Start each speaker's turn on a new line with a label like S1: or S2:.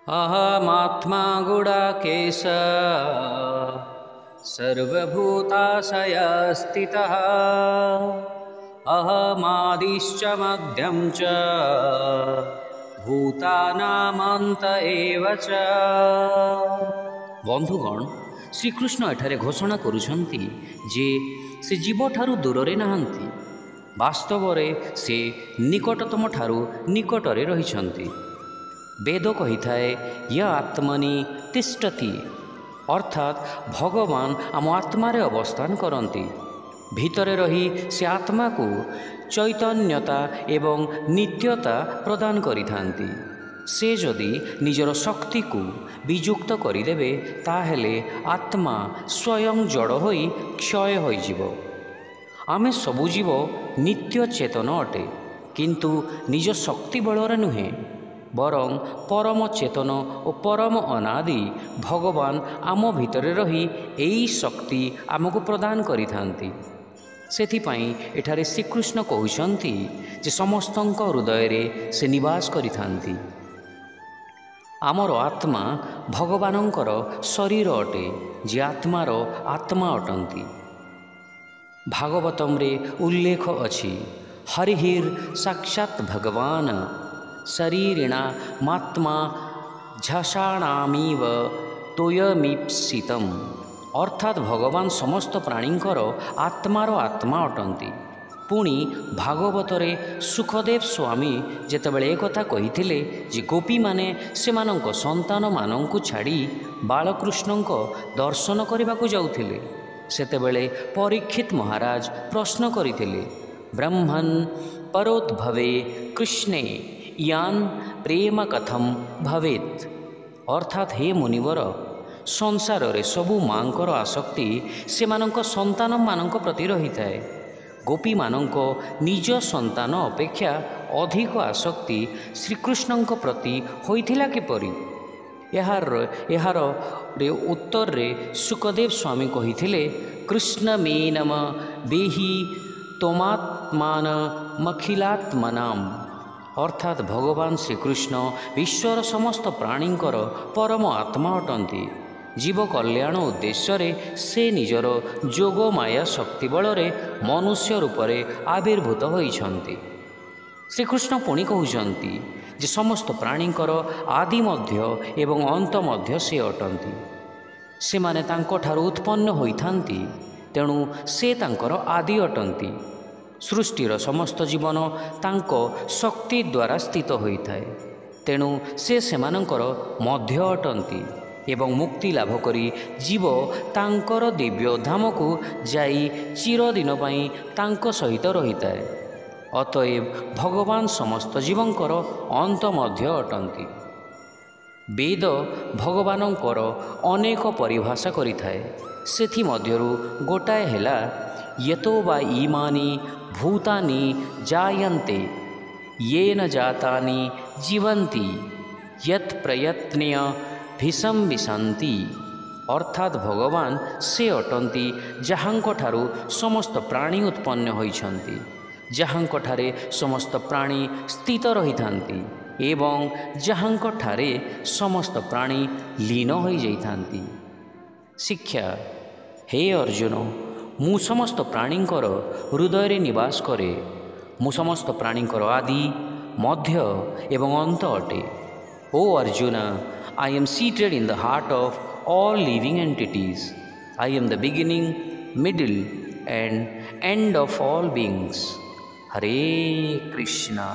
S1: अहमात्मा गुडाकेश सर्वभूताशय स्थितः अहमादिश्च मध्यं च भूतानामन्त एव च। बंधुगण, श्रीकृष्ण एठारे घोषणा करुछन्ति जे से जीव ठारू दूरे नाहंती, वास्तव रे से निकटतम ठारू निकटरे रहिछन्ति। वेद कही थाए य आत्मनि तिष्ठति, अर्थात भगवान आम आत्मारे अवस्थान करती। भितरे रही से आत्मा को चैतन्यता एवं नित्यता प्रदान करिथांती। से जदि निजर शक्ति को वियुक्त करिदेबे ताहेले आत्मा स्वयं जड़ होई क्षय होई जीवो। आमे सबु जीव नित्य चेतन अटे, किंतु निज शक्ति बलरे नुहे, बरं परम चेतन और परम अनादि भगवान आम भितरे रही एई शक्ति आमको प्रदान करिथांती। सेथिपाई एठारे श्रीकृष्ण कहउछन्ति जे समस्तंक हृदय रे से निवास करिथांती। आमर आत्मा भगवानंकर शरीर अटे, जे आत्मार आत्मा अटंती। भागवतम रे उल्लेख अछि, हरिहिर साक्षात भगवान शरीरिणा मात्मा झषाणामीव तोयमीप्सितम्। अर्थात भगवान समस्त प्राणींकर आत्मार आत्मा अटंती। पुणी भागवतरे सुखदेव स्वामी जेतेबेले एक कथा कहिथिले जे गोपी माने सेमानंक संतान मानंकु छाड़ी बालकृष्णंक दर्शन करबाकू जाउथिले, सेतेबेले परीक्षित महाराज प्रश्न करिथिले, ब्रह्मन् परोद्भवे कृष्णे यान प्रेम कथम भवेत्। अर्थात हे मुनिवर, संसार रे सबु मांकर आसक्ति सेमानंक संतान मानंक प्रति रही थाए। गोपी मानंक निज संतान अपेक्षा अधिक आसक्ति श्रीकृष्णंक प्रति होइथिला किपरि? एहार रे उत्तर रे सुखदेव स्वामी कहिथिले, कृष्ण मे नम देहि तोमात्मान मखिलात्मनाम। अर्थात भगवान श्रीकृष्ण विश्वर समस्त प्राणींकर परम आत्मा अटंती। जीव कल्याण उद्देश्य रे से निजर जोग माया शक्ति बलरे मनुष्य रूपरे आविर्भूत होइछन्ति। श्रीकृष्ण पुणी कहउछन्ति जे समस्त प्राणींकर आदि मध्य एवं अंत मध्य से अटंती। से माने तांको ठारू उत्पन्न होइथांती, तेणु से तांकर आदि अटंती। सृष्टिर समस्त जीवन तांको शक्ति द्वारा स्थित होइथाए, तेणु से सेमानंकर मध्य अटंती एवं मुक्ति लाभ करी जीव तांकर दिव्य धाम को जाई चिरदिन पई तांको सहित रहिताए। अतएव भगवान समस्त जीवंकर अंत मध्य अटंती। वेद भगवानंकर अनेक परिभाषा करिथाए, सेथि मध्यरु गोटाए हेला यतो वा इमानि भूतानि जायन्ते येन जातानि जीवन्ति यत् प्रयत्नेन भीषम विशांति। अर्थात भगवान से अटंती जहांक ठारू समस्त प्राणी उत्पन्न होइछन्ति, जहांक ठारे समस्त प्राणी स्थित रहिथांती एवं जहांक ठारे समस्त प्राणी लीन होई जाइथांती। शिक्षा, हे अर्जुन, मु समस्त प्राणींकर हृदय रे निवास करे। मु समस्त प्राणींकर आदि मध्य एवं अंत अटे। ओ Arjun, I am seated in the heart of all living entities. I am the beginning, middle and end of all beings. Hare Krishna.